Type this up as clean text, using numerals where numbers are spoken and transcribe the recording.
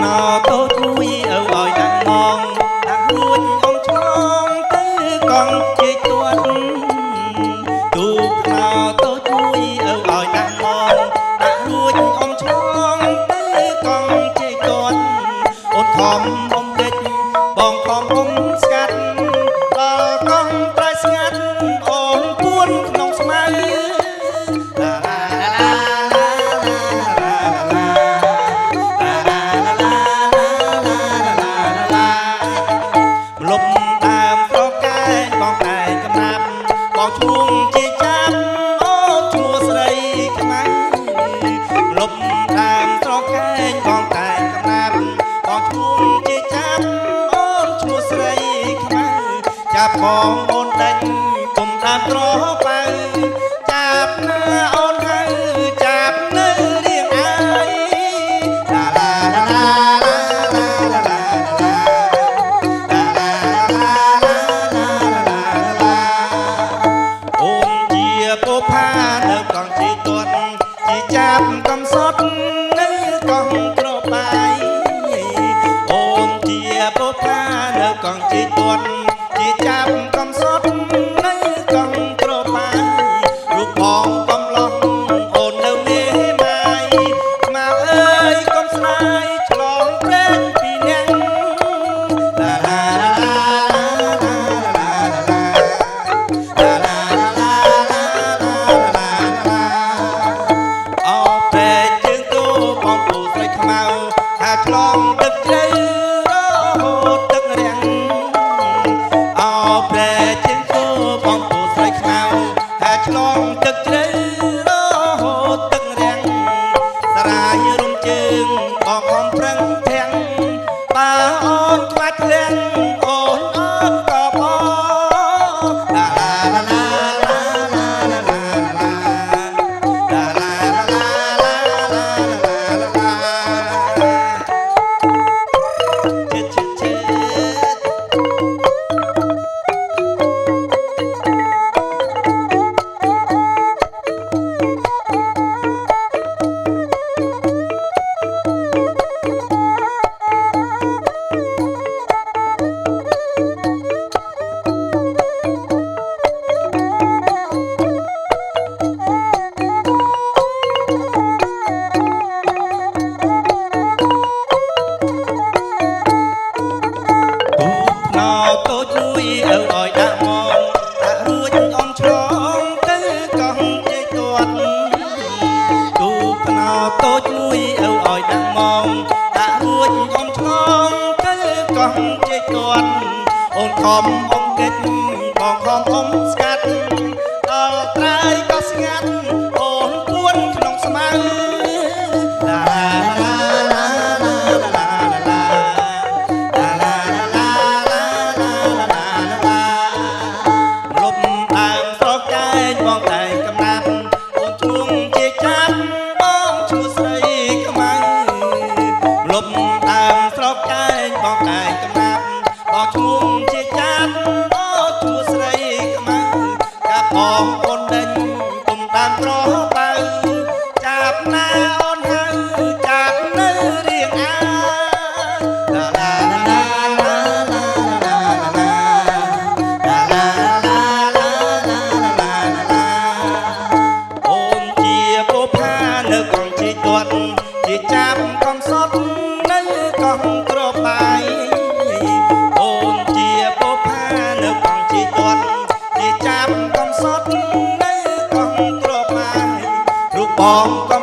ណោតូចមួយឲ្យដាក់ងងដាក់រួចអមឆ្លងទៅកង់ជិះទាត់ទូណោតូចមួយឲ្យដាក់ងងដាក់រួចអមឆ្លងទៅកង់ជិះទាត់អូនខំអមដេចបងខំអមស្កាត់ដល់កង់ប្រៃស្ងាត់អូនពួនក្នុងស្មៅឈួងជាចាំអូនឈ្មោះស្រីខ្មៅលុបតាមស្រកែងបងតែកំណាប់បងឈួងជាចាំអូនឈ្មោះស្រីខ្មៅចាប់បងអូនដេញគុំតាមត្របៅចាប់ណាអូនហើយចាប់នៅរៀងអាយឡាឡាឡាពោផានៅកង់ជីទាត់ជីចាប់កំសត់នៅកង់ត្របាយអូនជាពោផានៅកង់ជីទាត់ជីចាប់កំសត់នៅកង់ត្របាយរូបបងកំឡោះអូននៅមេម៉ាយមកអើយកុំស្នាយឆ្លងព្រេងពីអ្នកឡាឡាឆ្លងទឹកជ្រៅរហូតទឹករាំងអោប្រែជាងគោបងពូស្រីខ្មៅហើយឆ្លងទឹកជ្រៅរហូតទឹករាំងសារាយរំជើងបងខំប្រឹងធាំងបើអូនខ្វាច់ធាំងអូនក៏បងឡាឡាឡាតូចមួយឲ្យដាក់មកដាក់រួចអមឆ្លងទៅកង់ជ័យទាត់ទូផ្នោតូចមួយឲ្យដាក់មកដាក់រួចអមឆ្លងទៅកង់ជ័យទាត់អូនខំអមកិច្ចបងខំអមស្កាត់ដល់ត្រើយក៏ស្ងាត់អូនពួនក្នុងស្មៅឡាបងតែកំណាប់អូនឈួងជាចាំបងឈ្មោះស្រីខ្មៅលុបតាមស្រកកែងបងតែកំណាប់បងឈ្មោះជាចាំអូនឈ្មោះស្រីខ្មៅចាប់បងអូនដេញគុំតាមត្របៅចាប់ណាអូនហើយចាប់នៅរៀងអាឡាឡាឡាជាចាប់កំសត់នៅកង់ត្របាយអូនជាពោផានៅកង់ជីទាត់ជាចាប់កំសត់នៅកង់ត្របាយរូបបងកំ